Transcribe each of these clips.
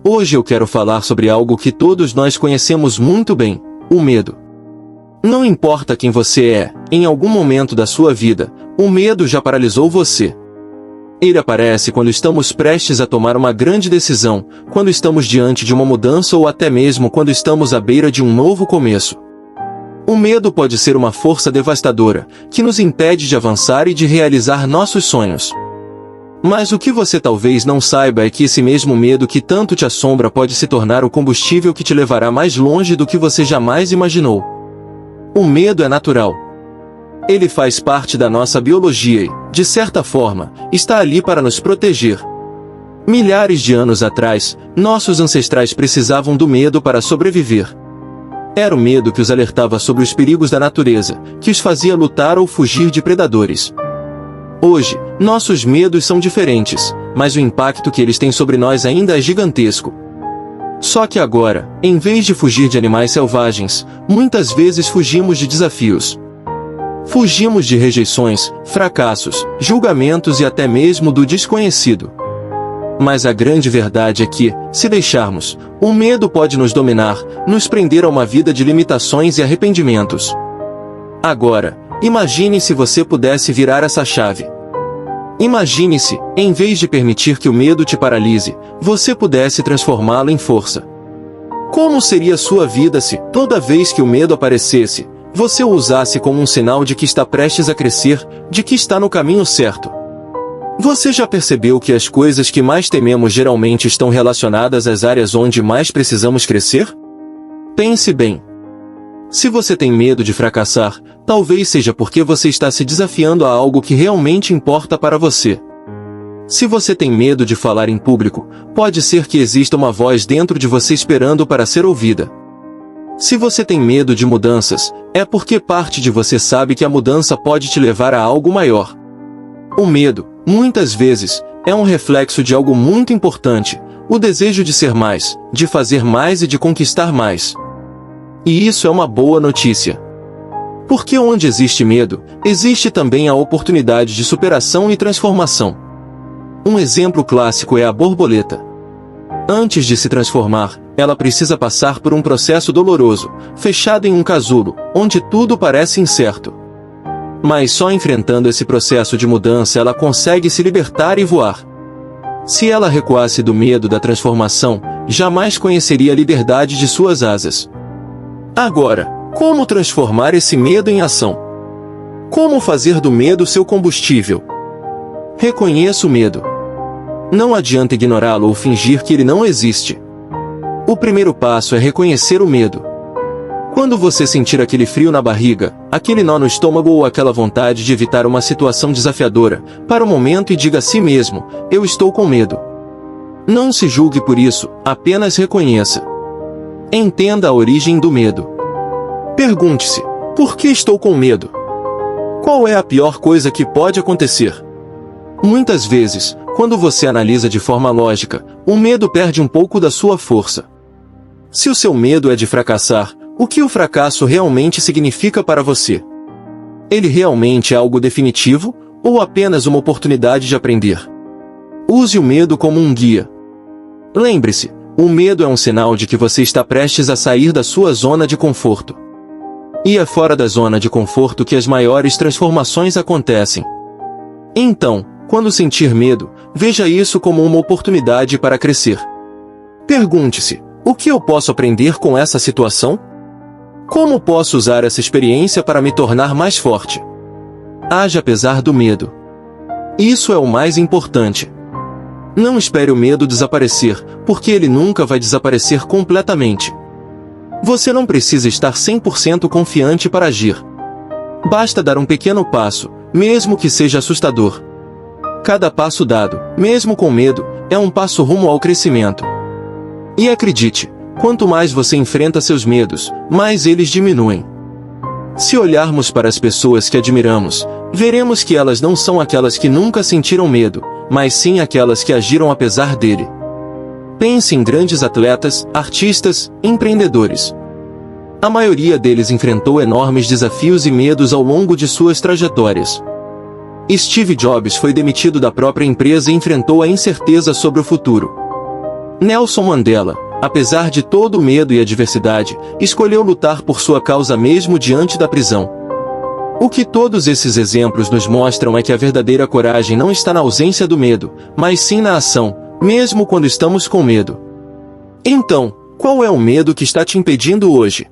Hoje eu quero falar sobre algo que todos nós conhecemos muito bem: o medo. Não importa quem você é, em algum momento da sua vida, o medo já paralisou você. Ele aparece quando estamos prestes a tomar uma grande decisão, quando estamos diante de uma mudança ou até mesmo quando estamos à beira de um novo começo. O medo pode ser uma força devastadora, que nos impede de avançar e de realizar nossos sonhos. Mas o que você talvez não saiba é que esse mesmo medo que tanto te assombra pode se tornar o combustível que te levará mais longe do que você jamais imaginou. O medo é natural. Ele faz parte da nossa biologia e, de certa forma, está ali para nos proteger. Milhares de anos atrás, nossos ancestrais precisavam do medo para sobreviver. Era o medo que os alertava sobre os perigos da natureza, que os fazia lutar ou fugir de predadores. Hoje, nossos medos são diferentes, mas o impacto que eles têm sobre nós ainda é gigantesco. Só que agora, em vez de fugir de animais selvagens, muitas vezes fugimos de desafios. Fugimos de rejeições, fracassos, julgamentos e até mesmo do desconhecido. Mas a grande verdade é que, se deixarmos, o medo pode nos dominar, nos prender a uma vida de limitações e arrependimentos. Agora, imagine se você pudesse virar essa chave. Imagine-se, em vez de permitir que o medo te paralise, você pudesse transformá-lo em força. Como seria sua vida se, toda vez que o medo aparecesse, você o usasse como um sinal de que está prestes a crescer, de que está no caminho certo? Você já percebeu que as coisas que mais tememos geralmente estão relacionadas às áreas onde mais precisamos crescer? Pense bem. Se você tem medo de fracassar, talvez seja porque você está se desafiando a algo que realmente importa para você. Se você tem medo de falar em público, pode ser que exista uma voz dentro de você esperando para ser ouvida. Se você tem medo de mudanças, é porque parte de você sabe que a mudança pode te levar a algo maior. O medo, muitas vezes, é um reflexo de algo muito importante: o desejo de ser mais, de fazer mais e de conquistar mais. E isso é uma boa notícia. Porque onde existe medo, existe também a oportunidade de superação e transformação. Um exemplo clássico é a borboleta. Antes de se transformar, ela precisa passar por um processo doloroso, fechada em um casulo, onde tudo parece incerto. Mas só enfrentando esse processo de mudança ela consegue se libertar e voar. Se ela recuasse do medo da transformação, jamais conheceria a liberdade de suas asas. Agora, como transformar esse medo em ação? Como fazer do medo seu combustível? Reconheça o medo. Não adianta ignorá-lo ou fingir que ele não existe. O primeiro passo é reconhecer o medo. Quando você sentir aquele frio na barriga, aquele nó no estômago ou aquela vontade de evitar uma situação desafiadora, para um momento e diga a si mesmo: eu estou com medo. Não se julgue por isso, apenas reconheça. Entenda a origem do medo. Pergunte-se: por que estou com medo? Qual é a pior coisa que pode acontecer? Muitas vezes, quando você analisa de forma lógica, o medo perde um pouco da sua força. Se o seu medo é de fracassar, o que o fracasso realmente significa para você? Ele realmente é algo definitivo, ou apenas uma oportunidade de aprender? Use o medo como um guia. Lembre-se, o medo é um sinal de que você está prestes a sair da sua zona de conforto. E é fora da zona de conforto que as maiores transformações acontecem. Então, quando sentir medo, veja isso como uma oportunidade para crescer. Pergunte-se: o que eu posso aprender com essa situação? Como posso usar essa experiência para me tornar mais forte? Age apesar do medo. Isso é o mais importante. Não espere o medo desaparecer, porque ele nunca vai desaparecer completamente. Você não precisa estar 100% confiante para agir. Basta dar um pequeno passo, mesmo que seja assustador. Cada passo dado, mesmo com medo, é um passo rumo ao crescimento. E acredite, quanto mais você enfrenta seus medos, mais eles diminuem. Se olharmos para as pessoas que admiramos, veremos que elas não são aquelas que nunca sentiram medo, mas sim aquelas que agiram apesar dele. Pense em grandes atletas, artistas, empreendedores. A maioria deles enfrentou enormes desafios e medos ao longo de suas trajetórias. Steve Jobs foi demitido da própria empresa e enfrentou a incerteza sobre o futuro. Nelson Mandela, apesar de todo o medo e adversidade, escolheu lutar por sua causa mesmo diante da prisão. O que todos esses exemplos nos mostram é que a verdadeira coragem não está na ausência do medo, mas sim na ação, mesmo quando estamos com medo. Então, qual é o medo que está te impedindo hoje?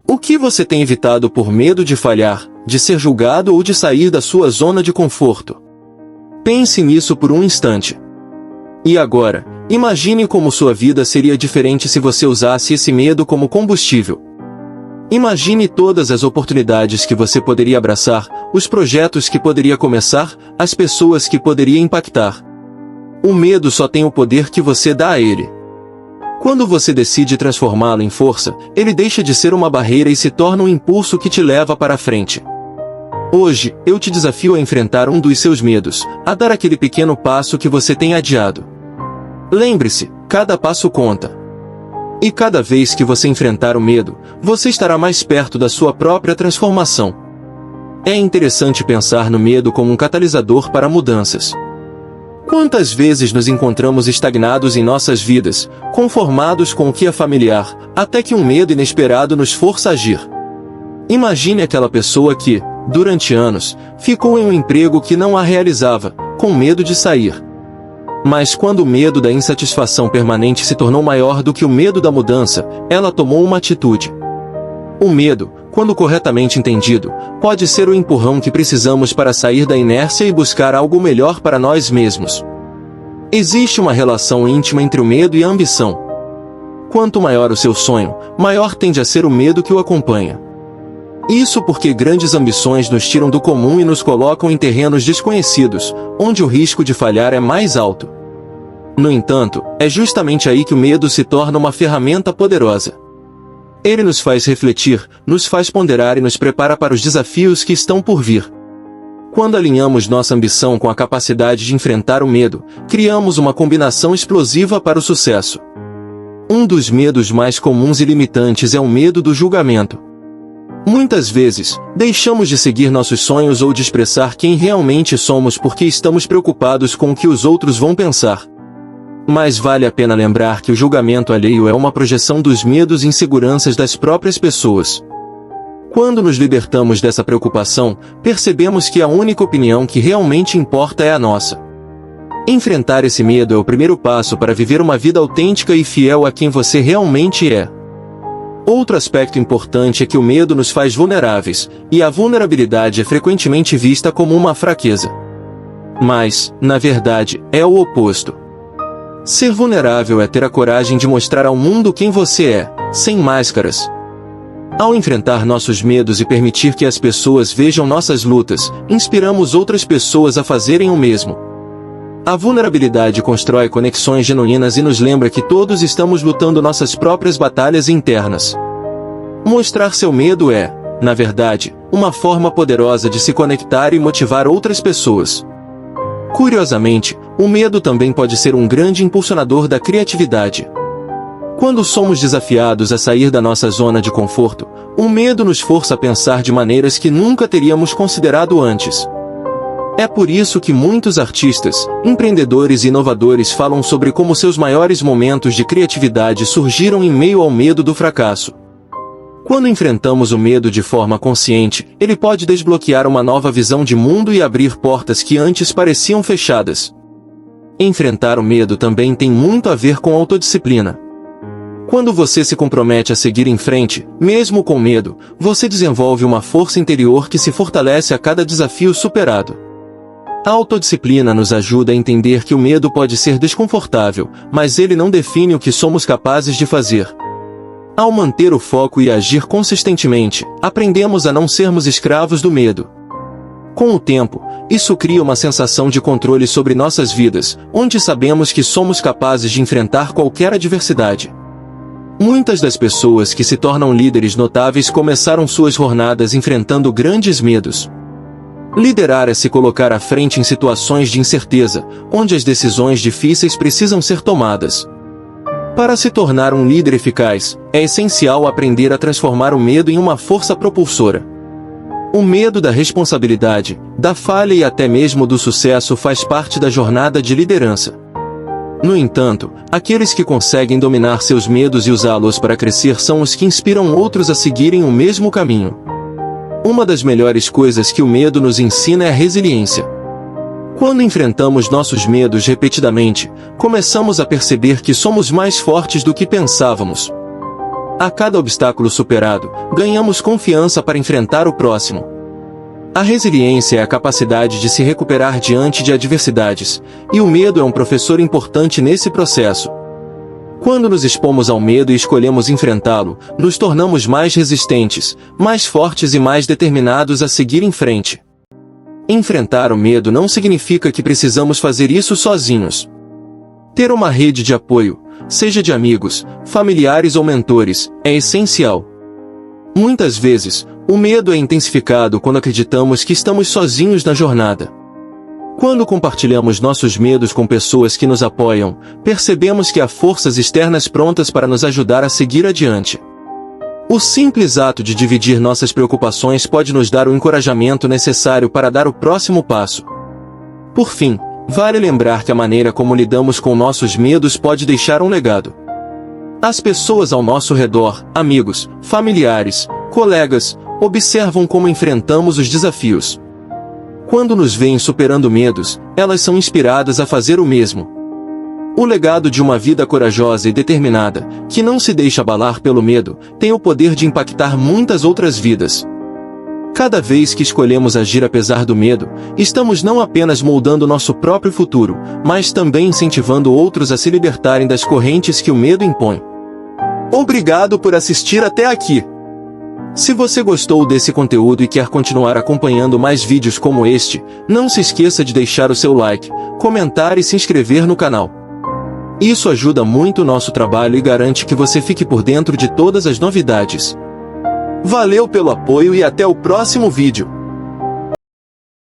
O que você tem evitado por medo de falhar, de ser julgado ou de sair da sua zona de conforto? Pense nisso por um instante. E agora, imagine como sua vida seria diferente se você usasse esse medo como combustível. Imagine todas as oportunidades que você poderia abraçar, os projetos que poderia começar, as pessoas que poderia impactar. O medo só tem o poder que você dá a ele. Quando você decide transformá-lo em força, ele deixa de ser uma barreira e se torna um impulso que te leva para a frente. Hoje, eu te desafio a enfrentar um dos seus medos, a dar aquele pequeno passo que você tem adiado. Lembre-se, cada passo conta. E cada vez que você enfrentar o medo, você estará mais perto da sua própria transformação. É interessante pensar no medo como um catalisador para mudanças. Quantas vezes nos encontramos estagnados em nossas vidas, conformados com o que é familiar, até que um medo inesperado nos força a agir? Imagine aquela pessoa que, durante anos, ficou em um emprego que não a realizava, com medo de sair. Mas quando o medo da insatisfação permanente se tornou maior do que o medo da mudança, ela tomou uma atitude. O medo, quando corretamente entendido, pode ser o empurrão que precisamos para sair da inércia e buscar algo melhor para nós mesmos. Existe uma relação íntima entre o medo e a ambição. Quanto maior o seu sonho, maior tende a ser o medo que o acompanha. Isso porque grandes ambições nos tiram do comum e nos colocam em terrenos desconhecidos, onde o risco de falhar é mais alto. No entanto, é justamente aí que o medo se torna uma ferramenta poderosa. Ele nos faz refletir, nos faz ponderar e nos prepara para os desafios que estão por vir. Quando alinhamos nossa ambição com a capacidade de enfrentar o medo, criamos uma combinação explosiva para o sucesso. Um dos medos mais comuns e limitantes é o medo do julgamento. Muitas vezes, deixamos de seguir nossos sonhos ou de expressar quem realmente somos porque estamos preocupados com o que os outros vão pensar. Mas vale a pena lembrar que o julgamento alheio é uma projeção dos medos e inseguranças das próprias pessoas. Quando nos libertamos dessa preocupação, percebemos que a única opinião que realmente importa é a nossa. Enfrentar esse medo é o primeiro passo para viver uma vida autêntica e fiel a quem você realmente é. Outro aspecto importante é que o medo nos faz vulneráveis, e a vulnerabilidade é frequentemente vista como uma fraqueza. Mas, na verdade, é o oposto. Ser vulnerável é ter a coragem de mostrar ao mundo quem você é, sem máscaras. Ao enfrentar nossos medos e permitir que as pessoas vejam nossas lutas, inspiramos outras pessoas a fazerem o mesmo. A vulnerabilidade constrói conexões genuínas e nos lembra que todos estamos lutando nossas próprias batalhas internas. Mostrar seu medo é, na verdade, uma forma poderosa de se conectar e motivar outras pessoas. Curiosamente, o medo também pode ser um grande impulsionador da criatividade. Quando somos desafiados a sair da nossa zona de conforto, o medo nos força a pensar de maneiras que nunca teríamos considerado antes. É por isso que muitos artistas, empreendedores e inovadores falam sobre como seus maiores momentos de criatividade surgiram em meio ao medo do fracasso. Quando enfrentamos o medo de forma consciente, ele pode desbloquear uma nova visão de mundo e abrir portas que antes pareciam fechadas. Enfrentar o medo também tem muito a ver com autodisciplina. Quando você se compromete a seguir em frente, mesmo com medo, você desenvolve uma força interior que se fortalece a cada desafio superado. A autodisciplina nos ajuda a entender que o medo pode ser desconfortável, mas ele não define o que somos capazes de fazer. Ao manter o foco e agir consistentemente, aprendemos a não sermos escravos do medo. Com o tempo, isso cria uma sensação de controle sobre nossas vidas, onde sabemos que somos capazes de enfrentar qualquer adversidade. Muitas das pessoas que se tornam líderes notáveis começaram suas jornadas enfrentando grandes medos. Liderar é se colocar à frente em situações de incerteza, onde as decisões difíceis precisam ser tomadas. Para se tornar um líder eficaz, é essencial aprender a transformar o medo em uma força propulsora. O medo da responsabilidade, da falha e até mesmo do sucesso faz parte da jornada de liderança. No entanto, aqueles que conseguem dominar seus medos e usá-los para crescer são os que inspiram outros a seguirem o mesmo caminho. Uma das melhores coisas que o medo nos ensina é a resiliência. Quando enfrentamos nossos medos repetidamente, começamos a perceber que somos mais fortes do que pensávamos. A cada obstáculo superado, ganhamos confiança para enfrentar o próximo. A resiliência é a capacidade de se recuperar diante de adversidades, e o medo é um professor importante nesse processo. Quando nos expomos ao medo e escolhemos enfrentá-lo, nos tornamos mais resistentes, mais fortes e mais determinados a seguir em frente. Enfrentar o medo não significa que precisamos fazer isso sozinhos. Ter uma rede de apoio, seja de amigos, familiares ou mentores, é essencial. Muitas vezes, o medo é intensificado quando acreditamos que estamos sozinhos na jornada. Quando compartilhamos nossos medos com pessoas que nos apoiam, percebemos que há forças externas prontas para nos ajudar a seguir adiante. O simples ato de dividir nossas preocupações pode nos dar o encorajamento necessário para dar o próximo passo. Por fim, vale lembrar que a maneira como lidamos com nossos medos pode deixar um legado. As pessoas ao nosso redor, amigos, familiares, colegas, observam como enfrentamos os desafios. Quando nos veem superando medos, elas são inspiradas a fazer o mesmo. O legado de uma vida corajosa e determinada, que não se deixa abalar pelo medo, tem o poder de impactar muitas outras vidas. Cada vez que escolhemos agir apesar do medo, estamos não apenas moldando nosso próprio futuro, mas também incentivando outros a se libertarem das correntes que o medo impõe. Obrigado por assistir até aqui! Se você gostou desse conteúdo e quer continuar acompanhando mais vídeos como este, não se esqueça de deixar o seu like, comentar e se inscrever no canal. Isso ajuda muito o nosso trabalho e garante que você fique por dentro de todas as novidades. Valeu pelo apoio e até o próximo vídeo!